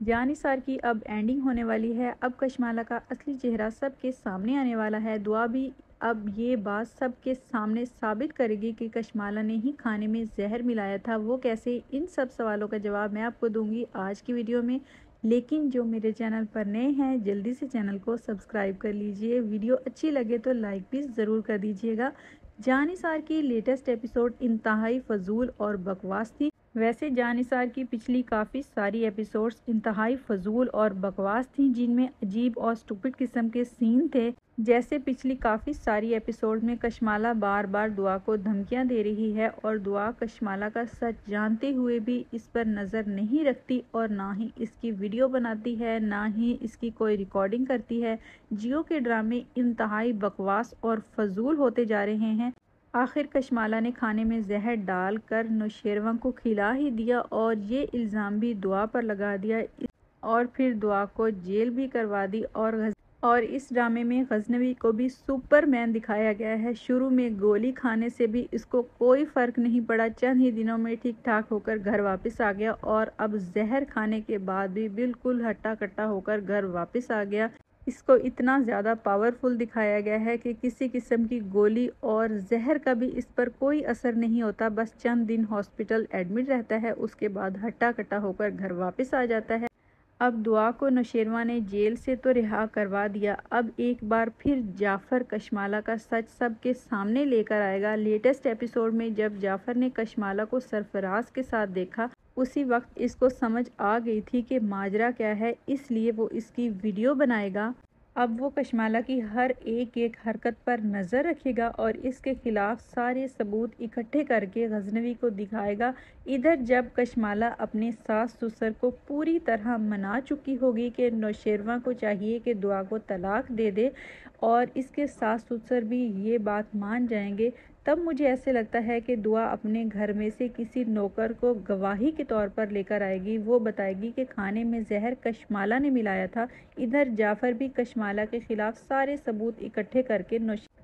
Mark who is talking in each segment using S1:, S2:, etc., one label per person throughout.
S1: जानिसार की अब एंडिंग होने वाली है। अब कशमाला का असली चेहरा सबके सामने आने वाला है। दुआ भी अब ये बात सबके सामने साबित करेगी कि कशमाला ने ही खाने में जहर मिलाया था। वो कैसे, इन सब सवालों का जवाब मैं आपको दूंगी आज की वीडियो में। लेकिन जो मेरे चैनल पर नए हैं जल्दी से चैनल को सब्सक्राइब कर लीजिए। वीडियो अच्छी लगे तो लाइक भी ज़रूर कर दीजिएगा। जानिसार की लेटेस्ट एपिसोड इंतहाई फजूल और बकवास थी। वैसे जानिसार की पिछली काफ़ी सारी एपिसोड्स इंतहाई फजूल और बकवास थीं, जिनमें अजीब और स्टूपिड किस्म के सीन थे। जैसे पिछली काफ़ी सारी एपिसोड में कशमाला बार बार दुआ को धमकियां दे रही है और दुआ कशमाला का सच जानते हुए भी इस पर नज़र नहीं रखती और ना ही इसकी वीडियो बनाती है, ना ही इसकी कोई रिकॉर्डिंग करती है। जियो के ड्रामे इंतहाई बकवास और फजूल होते जा रहे हैं। आखिर कशमाला ने खाने में जहर डाल कर नौशेरवा को खिला ही दिया और ये इल्ज़ाम भी दुआ पर लगा दिया और फिर दुआ को जेल भी करवा दी। और इस ड्रामे में गजनवी को भी सुपरमैन दिखाया गया है। शुरू में गोली खाने से भी इसको कोई फ़र्क नहीं पड़ा, चंद ही दिनों में ठीक ठाक होकर घर वापस आ गया और अब जहर खाने के बाद भी बिल्कुल हट्टा कट्टा होकर घर वापस आ गया। इसको इतना ज़्यादा पावरफुल दिखाया गया है कि किसी किस्म की गोली और जहर का भी इस पर कोई असर नहीं होता। बस चंद दिन हॉस्पिटल एडमिट रहता है, उसके बाद हट्टा कट्टा होकर घर वापस आ जाता है। अब दुआ को नौशेरवा ने जेल से तो रिहा करवा दिया, अब एक बार फिर जाफ़र कशमाला का सच सबके सामने लेकर आएगा। लेटेस्ट एपिसोड में जब जाफ़र ने कशमाला को सरफराज के साथ देखा, उसी वक्त इसको समझ आ गई थी कि माजरा क्या है, इसलिए वो इसकी वीडियो बनाएगा। अब वो कशमाला की हर एक हरकत पर नज़र रखेगा और इसके खिलाफ सारे सबूत इकट्ठे करके गजनवी को दिखाएगा। इधर जब कशमाला अपने सास ससुर को पूरी तरह मना चुकी होगी कि नौशेरवा को चाहिए कि दुआ को तलाक दे दे और इसके सास ससुर भी ये बात मान जाएंगे, तब मुझे ऐसे लगता है कि दुआ अपने घर में से किसी नौकर को गवाही के तौर पर लेकर आएगी। वो बताएगी कि खाने में जहर कशमाला ने मिलाया था। इधर जाफ़र भी कशमाला के खिलाफ सारे सबूत इकट्ठे करके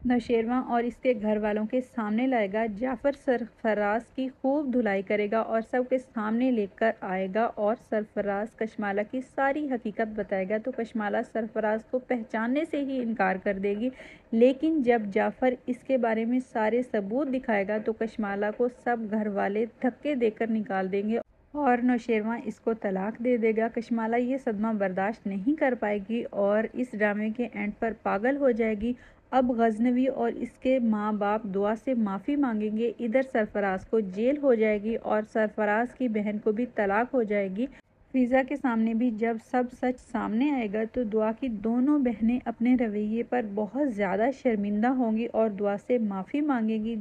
S1: नौशेरवा और इसके घर वालों के सामने लाएगा। जाफ़र सरफराज की खूब धुलाई करेगा और सबके सामने लेकर आएगा और सरफराज कशमाला की सारी हकीकत बताएगा तो कशमाला सरफराज को पहचानने से ही इनकार कर देगी। लेकिन जब जाफ़र इसके बारे में सारे सबूत दिखाएगा तो कशमाला को सब घर वाले धक्के देकर निकाल देंगे और नौशेरवा इसको तलाक दे देगा। कशमाला ये सदमा बर्दाश्त नहीं कर पाएगी और इस ड्रामे के एंड पर पागल हो जाएगी। अब गजनवी और इसके माँ बाप दुआ से माफ़ी मांगेंगे। इधर सरफराज को जेल हो जाएगी और सरफराज की बहन को भी तलाक हो जाएगी। फिज़ा के सामने भी जब सब सच सामने आएगा तो दुआ की दोनों बहनें अपने रवैये पर बहुत ज़्यादा शर्मिंदा होंगी और दुआ से माफ़ी मांगेंगी।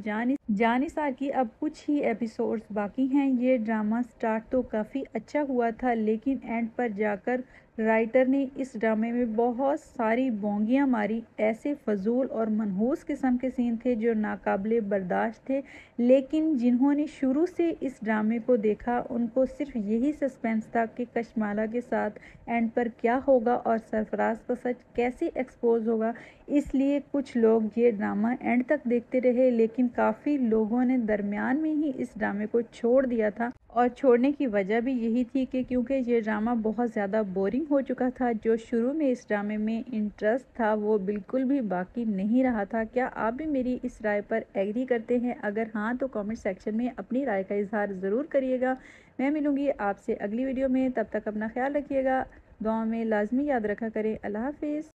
S1: जानिसार की अब कुछ ही एपिसोड्स बाकी हैं। ये ड्रामा स्टार्ट तो काफ़ी अच्छा हुआ था, लेकिन एंड पर जाकर राइटर ने इस ड्रामे में बहुत सारी बोंगियां मारी। ऐसे फजूल और मनहूस किस्म के सीन थे जो नाकाबिले बर्दाश्त थे, लेकिन जिन्होंने शुरू से इस ड्रामे को देखा उनको सिर्फ यही सस्पेंस था कि कशमाला के साथ एंड पर क्या होगा और सरफराज का सच कैसे एक्सपोज होगा। इसलिए कुछ लोग ये ड्रामा एंड तक देखते रहे, लेकिन काफ़ी लोगों ने दरमियान में ही इस ड्रामे को छोड़ दिया था और छोड़ने की वजह भी यही थी कि क्योंकि ये ड्रामा बहुत ज़्यादा बोरिंग हो चुका था। जो शुरू में इस ड्रामे में इंटरेस्ट था वो बिल्कुल भी बाकी नहीं रहा था। क्या आप भी मेरी इस राय पर एग्री करते हैं? अगर हाँ तो कमेंट सेक्शन में अपनी राय का इजहार ज़रूर करिएगा। मैं मिलूँगी आपसे अगली वीडियो में, तब तक अपना ख्याल रखिएगा, दुआ में लाजमी याद रखा करें। अल्लाह हाफिज़।